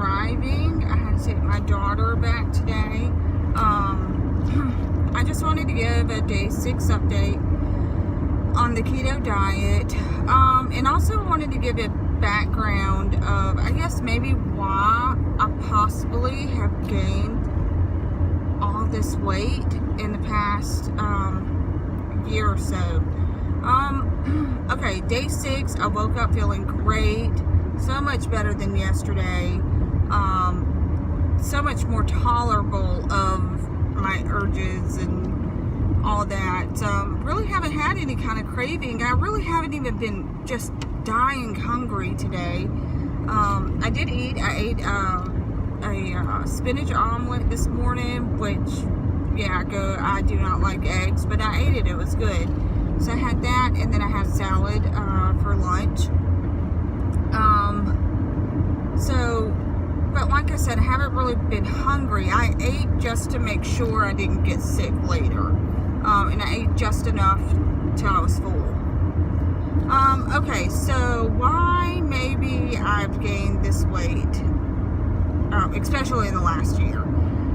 driving. I had to take my daughter back today. I just wanted to give a day 6 update on the keto diet, and also wanted to give a background of, I guess, maybe why I possibly have gained all this weight in the past year or so. Okay, day 6, I woke up feeling great, so much better than yesterday, so much more tolerable of my urges and all that. Really haven't had any kind of craving. I really haven't even been just dying hungry today. I did eat. I ate a spinach omelet this morning, which, yeah, I do not like eggs, but I ate it. It was good. So I had that, and then I had salad for lunch. But like I said, I haven't really been hungry. I ate just to make sure I didn't get sick later. And I ate just enough till I was full. Okay, so why maybe I've gained this weight, especially in the last year.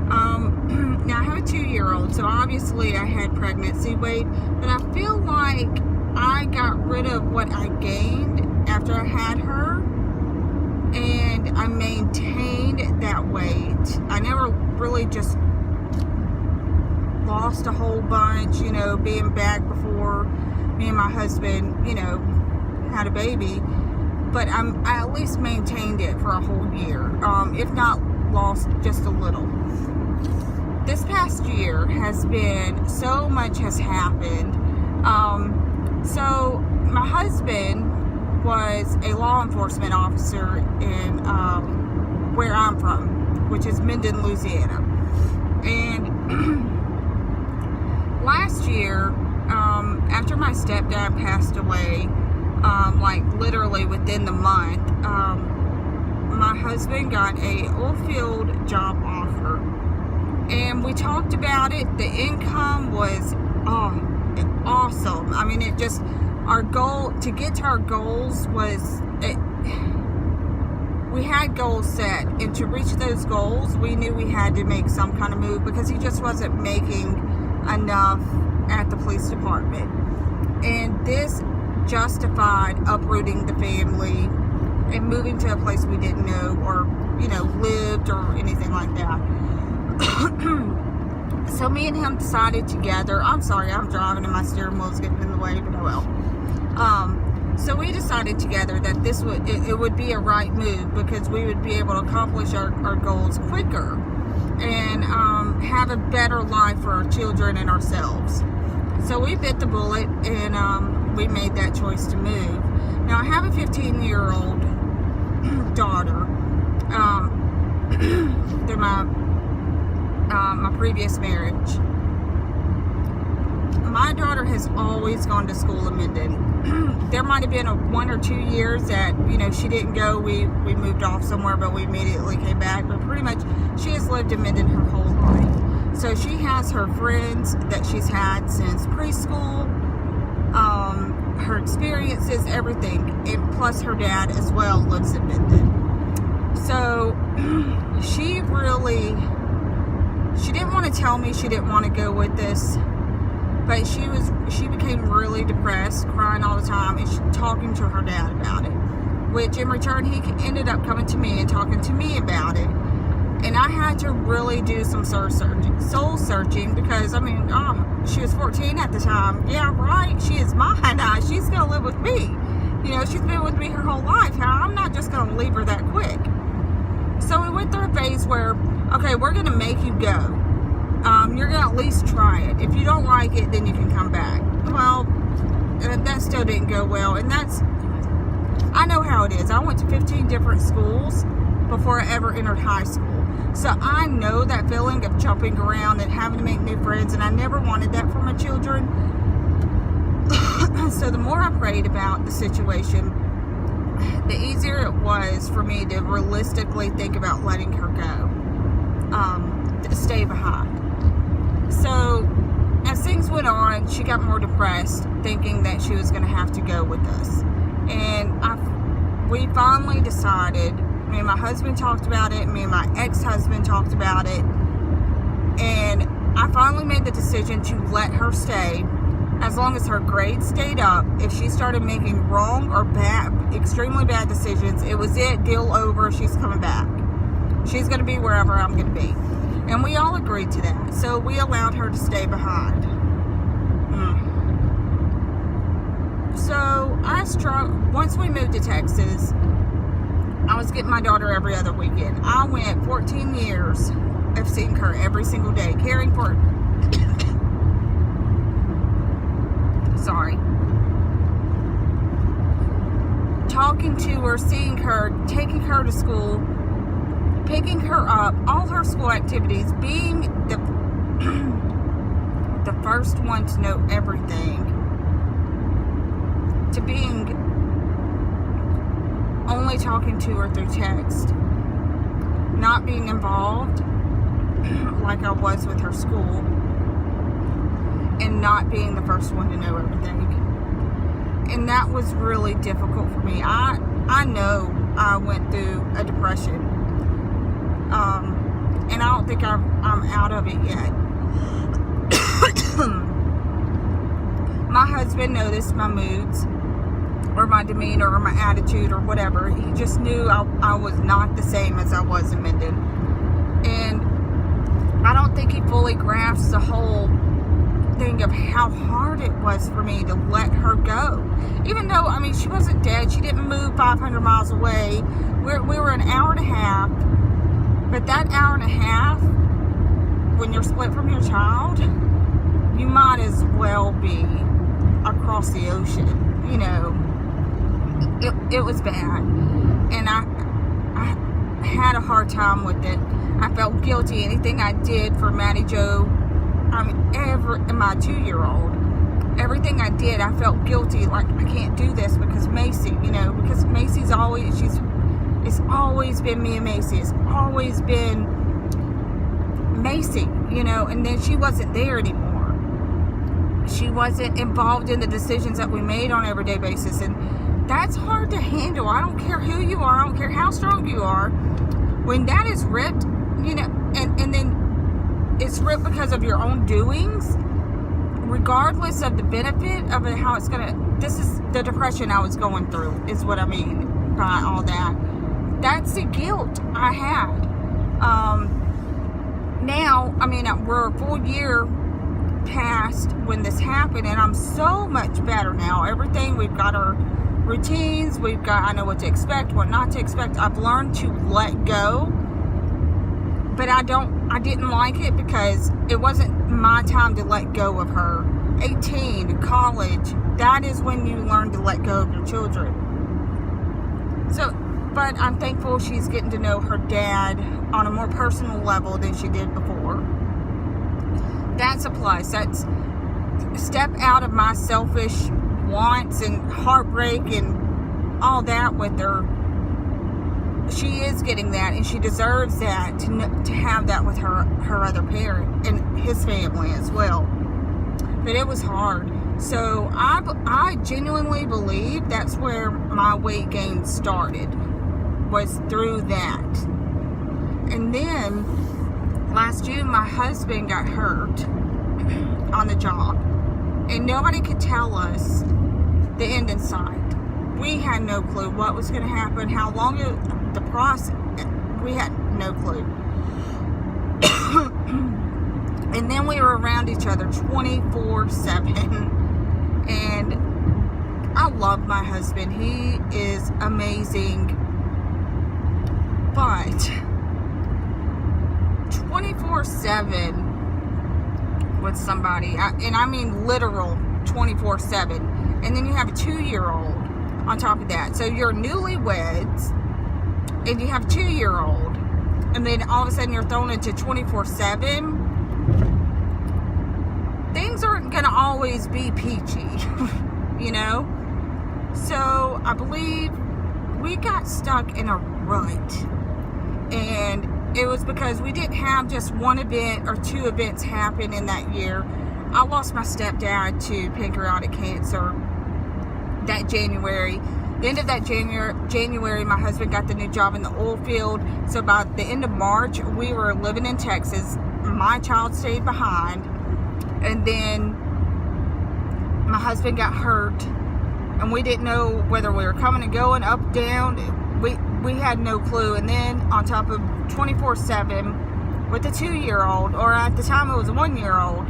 Now I have a 2-year-old, so obviously I had pregnancy weight, but I feel like I got rid of what I gained after I had her, and I maintained that weight. I never really just lost a whole bunch, being back before me and my husband, had a baby, but I at least maintained it for a whole year, if not lost just a little. This past year has been, so much has happened. So my husband was a law enforcement officer in where I'm from, which is Minden, Louisiana. And last year, after my stepdad passed away, like literally within the month, my husband got a oil field job offer, and we talked about it. The income was awesome. I mean, it just, our goal to get to our goals was, we had goals set, and to reach those goals, we knew we had to make some kind of move, because he just wasn't making enough at the police department. And this justified uprooting the family and moving to a place we didn't know or, lived or anything like that. So me and him decided together, I'm sorry, I'm driving and my steering wheel's getting in the way, but oh well. So we decided together that this would be a right move, because we would be able to accomplish our goals quicker and have a better life for our children and ourselves. So we bit the bullet, and we made that choice to move. Now I have a 15-year-old daughter through my previous marriage. My daughter has always gone to school in Minden. There might have been 1 or 2 years that, she didn't go. We moved off somewhere, but we immediately came back. But pretty much, she has lived in Minden her whole life. So she has her friends that she's had since preschool, her experiences, everything. And plus her dad as well lives in Minden. So she didn't want to tell me she didn't want to go with this. But she became really depressed, crying all the time, and talking to her dad about it. Which in return, he ended up coming to me and talking to me about it. And I had to really do some soul searching, because, she was 14 at the time. Yeah, right, she is mine. She's going to live with me. She's been with me her whole life. I'm not just going to leave her that quick. So we went through a phase where, okay, we're going to make you go. You're going to at least try it. If you don't like it, then you can come back. Well, that still didn't go well. And I know how it is. I went to 15 different schools before I ever entered high school. So I know that feeling of jumping around and having to make new friends, and I never wanted that for my children. So the more I prayed about the situation, the easier it was for me to realistically think about letting her go, to stay behind. So as things went on, she got more depressed, thinking that she was going to have to go with us. And we finally decided, Me and my husband talked about it. Me and my ex-husband talked about it. And I finally made the decision to let her stay as long as her grades stayed up. If she started making wrong or bad, extremely bad decisions, it was it, deal over, she's coming back. She's going to be wherever I'm going to be. And we all agreed to that. So we allowed her to stay behind. So once we moved to Texas, I was getting my daughter every other weekend. I went 14 years of seeing her every single day, caring for her. Sorry. Talking to her, seeing her, taking her to school, picking her up, all her school activities, being the first one to know everything, to being only talking to her through text, not being involved like I was with her school, and not being the first one to know everything. And that was really difficult for me. I know I went through a depression, and I don't think I'm out of it yet. My husband noticed my moods, or my demeanor, or my attitude, or whatever. He just knew I was not the same as I was in Minden. And I don't think he fully grasps the whole thing of how hard it was for me to let her go. Even though, I mean, she wasn't dead. She didn't move 500 miles away. We were an hour and a half. But that hour and a half, when you're split from your child, you might as well be across the ocean. You know, it was bad. And I had a hard time with it. I felt guilty. Anything I did for Maddie Jo, I mean, my 2-year-old, everything I did, I felt guilty. Like, I can't do this because Macy, you know, because Macy's always, it's always been me and Macy. It's always been Macy, you know, and then she wasn't there anymore. She wasn't involved in the decisions that we made on an everyday basis. And that's hard to handle. I don't care who you are. I don't care how strong you are. When that is ripped, you know, and then it's ripped because of your own doings, regardless of the benefit of it, how it's gonna, this is the depression I was going through, is what I mean by all that. That's the guilt I had. Now, I mean, we're a full year past when this happened, and I'm so much better now. Everything, we've got our routines, I know what to expect, what not to expect. I've learned to let go. But I didn't like it because it wasn't my time to let go of her. 18, college, that is when you learn to let go of your children. So, but I'm thankful she's getting to know her dad on a more personal level than she did before. That's a plus. That's a step out of my selfish wants and heartbreak and all that with her. She is getting that, and she deserves that, to have that with her other parent and his family as well. But it was hard. So I genuinely believe that's where my weight gain started, was through that. And then last June, my husband got hurt on the job, and nobody could tell us the end in sight. We had no clue what was going to happen, how long the process, we had no clue. And then we were around each other 24/7, and I love my husband. He is amazing, but 24/7 with somebody, and I mean literal 24/7, and then you have a 2-year-old on top of that. So you're newlyweds, and you have a 2-year-old, and then all of a sudden you're thrown into 24/7. Things aren't going to always be peachy, you know? So I believe we got stuck in a rut, and it was because we didn't have just one event or 2 events happen in that year. I lost my stepdad to pancreatic cancer that January. The end of that January, my husband got the new job in the oil field. So by the end of March, we were living in Texas. My child stayed behind. And then my husband got hurt. And we didn't know whether we were coming and going, up, down. We had no clue. And then on top of 24/7 with a 2-year-old, or at the time it was a 1-year-old,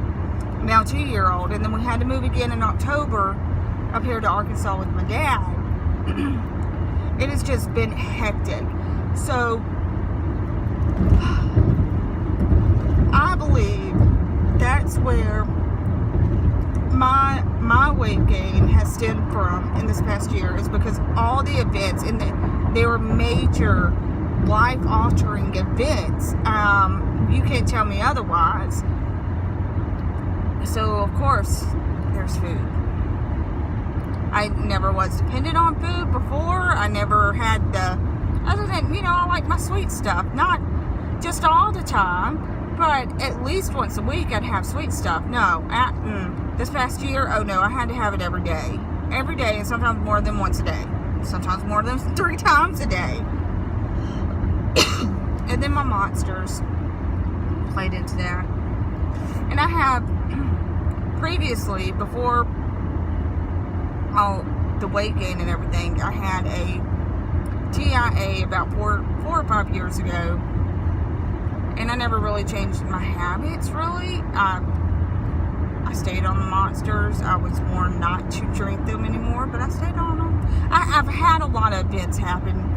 now 2-year-old. And then we had to move again in October up here to Arkansas with my dad. It has just been hectic. So I believe that's where my weight gain has stemmed from in this past year, is because all the events, and they were major life-altering events. You can't tell me otherwise. So of course there's food. I never was dependent on food before. I never had the, other than, I like my sweet stuff. Not just all the time, but at least once a week I'd have sweet stuff. No, this past year, oh no, I had to have it every day. Every day, and sometimes more than once a day. Sometimes more than 3 times a day. And then my monsters played into that. And I have previously, before the weight gain and everything, I had a TIA about four or 5 years ago, and I never really changed my habits. Really, I stayed on the monsters. I was warned not to drink them anymore, but I stayed on them. I've had a lot of events happen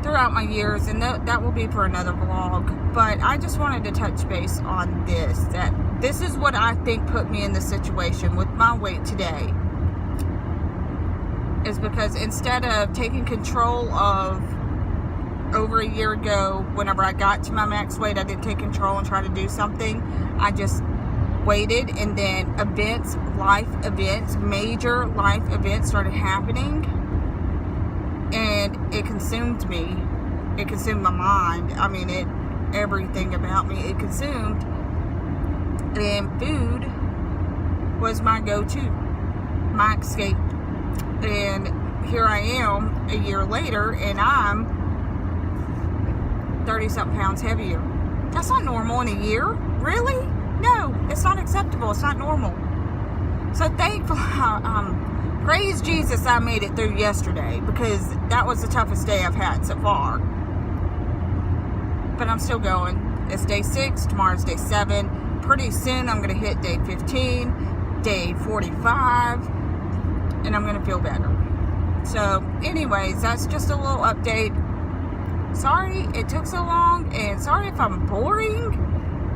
throughout my years, and that will be for another vlog. But I just wanted to touch base on this. That this is what I think put me in the situation with my weight today. Is because instead of taking control of, over a year ago, whenever I got to my max weight, I didn't take control and try to do something. I just waited, and then life events, major life events started happening, and it consumed me. It consumed my mind. I mean, everything about me, it consumed. And food was my go-to, my escape. And here I am a year later, and I'm 30-something pounds heavier. That's not normal in a year. Really? No, it's not acceptable. It's not normal. So thankfully, praise Jesus, I made it through yesterday, because that was the toughest day I've had so far. But I'm still going. It's day 6. Tomorrow's day 7. Pretty soon I'm going to hit day 15, day 45. And I'm going to feel better. So, anyways, that's just a little update. Sorry it took so long, and sorry if I'm boring,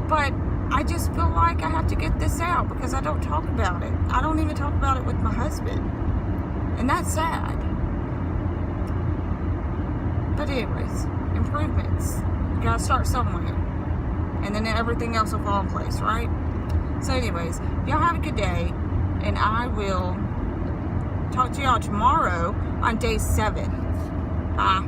but I just feel like I have to get this out, because I don't talk about it. I don't even talk about it with my husband. And that's sad. But anyways, improvements. You gotta start somewhere. And then everything else will fall in place, right? So anyways, y'all have a good day, and I will talk to y'all tomorrow on day 7. Bye.